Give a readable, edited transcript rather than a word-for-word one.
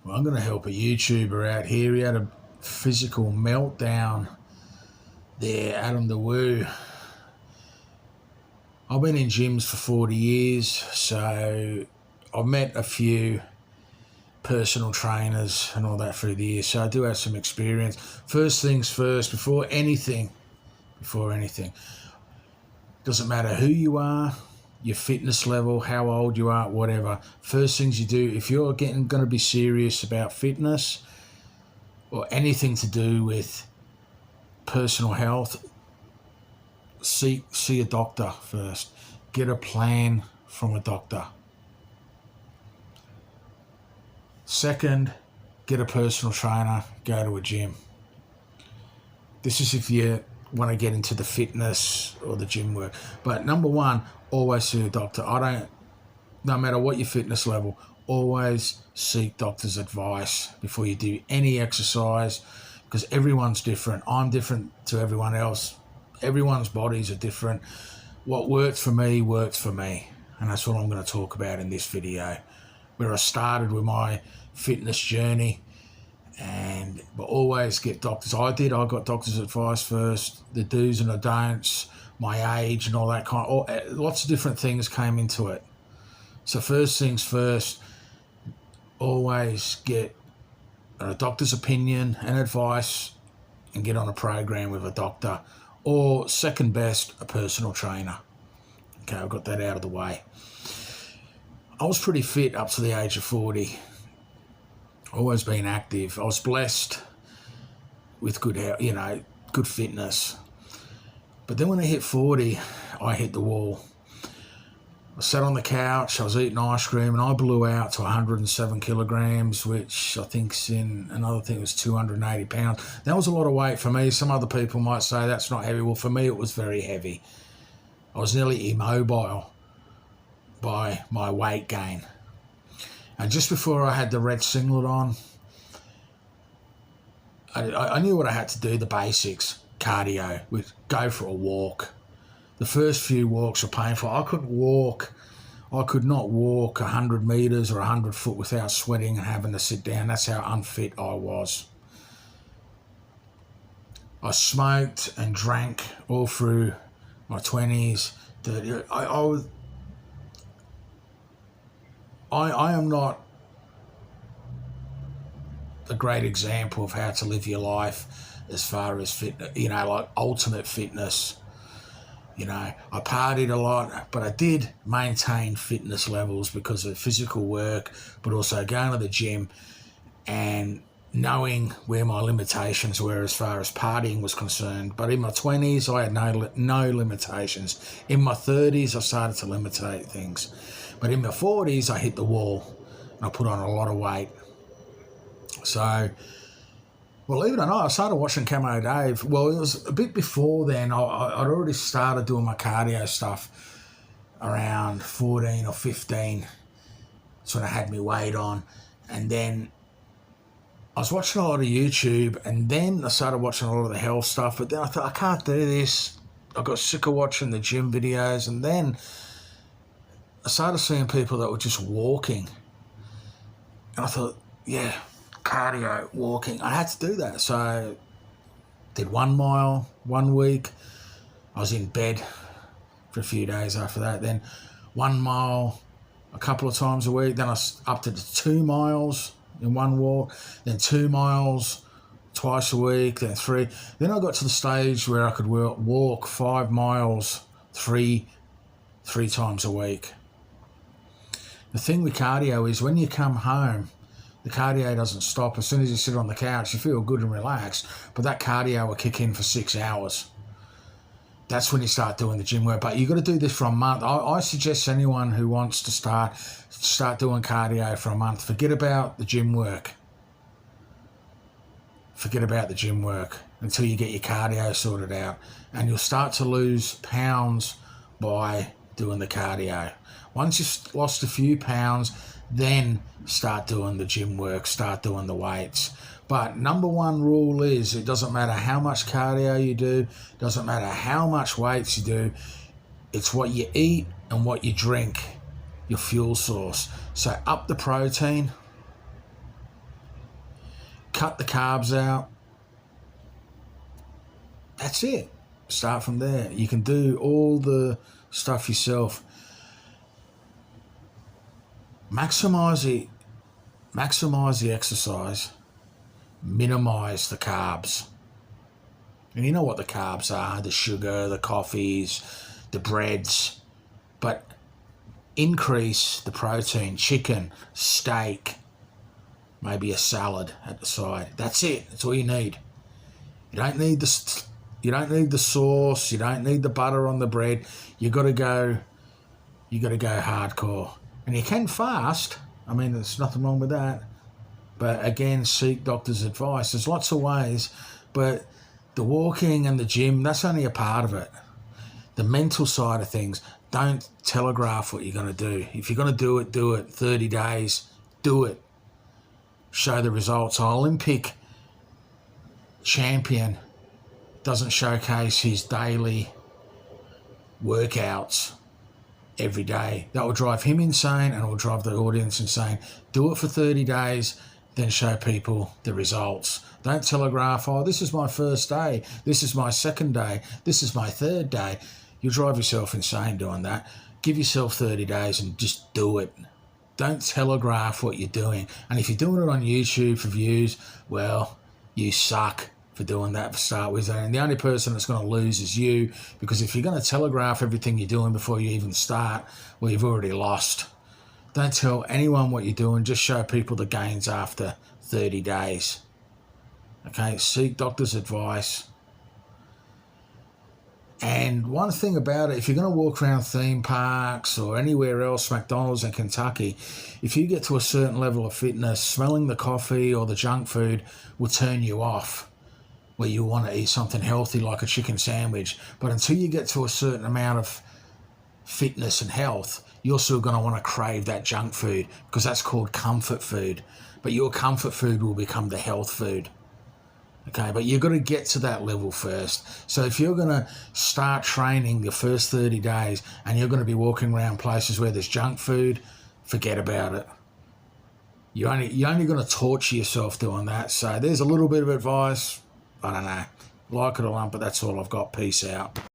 Well, I'm going to help a YouTuber out here. He had a physical meltdown there, Adam the Woo. I've been in gyms for 40 years, so I've met a few personal trainers and all that through the years, so I do have some experience. First things first, before anything, doesn't matter who you are, your fitness level, how old you are, whatever. First things you do, if you're going to be serious about fitness or anything to do with personal health, see a doctor first. Get a plan from a doctor. Second, get a personal trainer, go to a gym. This is if you want to get into the fitness or the gym work. But number one, always see a doctor. No matter what your fitness level, always seek doctor's advice before you do any exercise, because everyone's different. I'm different to everyone else. Everyone's bodies are different. What works for me works for me. And that's what I'm going to talk about in this video, where I started with my fitness journey. But always get doctors. I got doctor's advice first, the do's and the don'ts, my age and all that lots of different things came into it. So first things first, always get a doctor's opinion and advice and get on a program with a doctor, or second best, a personal trainer. Okay, I've got that out of the way. I was pretty fit up to the age of 40. Always been active. I was blessed with good health, good fitness. But then when I hit 40, I hit the wall. I sat on the couch, I was eating ice cream, and I blew out to 107 kilograms, which I think's another thing was 280 pounds. That was a lot of weight for me. Some other people might say that's not heavy. Well, for me, it was very heavy. I was nearly immobile by my weight gain. And just before I had the red singlet on, I knew what I had to do, the basics, cardio, go for a walk. The first few walks were painful. I could not walk 100 metres or 100 foot without sweating and having to sit down. That's how unfit I was. I smoked and drank all through my 20s. I am not a great example of how to live your life as far as fitness, like ultimate fitness. I partied a lot, but I did maintain fitness levels because of physical work, but also going to the gym and knowing where my limitations were as far as partying was concerned. But in my 20s, I had no limitations. In my 30s, I started to limitate things. But in my 40s, I hit the wall and I put on a lot of weight. So, believe it or not, I started watching Camo Dave. Well, it was a bit before then. I'd already started doing my cardio stuff around 14 or 15. That's when I had my weight on. And then I was watching a lot of YouTube, and then I started watching a lot of the health stuff. But then I thought, I can't do this. I got sick of watching the gym videos. And then I started seeing people that were just walking. And I thought, yeah, cardio, walking. I had to do that. So I did 1 mile 1 week. I was in bed for a few days after that. Then 1 mile a couple of times a week. Then I upped it to 2 miles in one walk. Then 2 miles twice a week. Then 3. Then I got to the stage where I could walk 5 miles three times a week. The thing with cardio is when you come home, the cardio doesn't stop. As soon as you sit on the couch, you feel good and relaxed, but that cardio will kick in for 6 hours. That's when you start doing the gym work. But you've got to do this for a month. I suggest anyone who wants to start doing cardio for a month. Forget about the gym work. Forget about the gym work until you get your cardio sorted out. And you'll start to lose pounds by doing the cardio. Once you've lost a few pounds, then start doing the gym work, start doing the weights. But number one rule is it doesn't matter how much cardio you do, doesn't matter how much weights you do, it's what you eat and what you drink, your fuel source. So up the protein, cut the carbs out. That's it. Start from there. You can do all the stuff yourself. Maximise the exercise. Minimise the carbs. And you know what the carbs are, the sugar, the coffees, the breads. But increase the protein, chicken, steak, maybe a salad at the side. That's it. That's all you need. You don't need the sauce. You don't need the butter on the bread. You got to go hardcore. And you can fast. I mean, there's nothing wrong with that. But again, seek doctor's advice. There's lots of ways, but the walking and the gym, that's only a part of it. The mental side of things, don't telegraph what you're going to do. If you're going to do it, do it. 30 days, do it. Show the results. An Olympic champion doesn't showcase his daily workouts every day. That will drive him insane, and it will drive the audience insane. Do it for 30 days, then show people the results. Don't telegraph, oh, this is my first day, this is my second day, this is my third day. You'll drive yourself insane doing that. Give yourself 30 days and just do it. Don't telegraph what you're doing. And if you're doing it on YouTube for views, well, you suck for doing that to start with. And the only person that's going to lose is you, because if you're going to telegraph everything you're doing before you even start, well, you've already lost. Don't tell anyone what you're doing. Just show people the gains after 30 days. Okay, seek doctor's advice. And one thing about it, if you're going to walk around theme parks or anywhere else, McDonald's in Kentucky, if you get to a certain level of fitness, smelling the coffee or the junk food will turn you off, where you want to eat something healthy like a chicken sandwich. But until you get to a certain amount of fitness and health, you're still going to want to crave that junk food, because that's called comfort food. But your comfort food will become the health food. Okay, but you've got to get to that level first. So if you're going to start training the first 30 days and you're going to be walking around places where there's junk food, forget about it. You're only going to torture yourself doing that. So there's a little bit of advice. I don't know. Like it or lump it, that's all I've got. Peace out.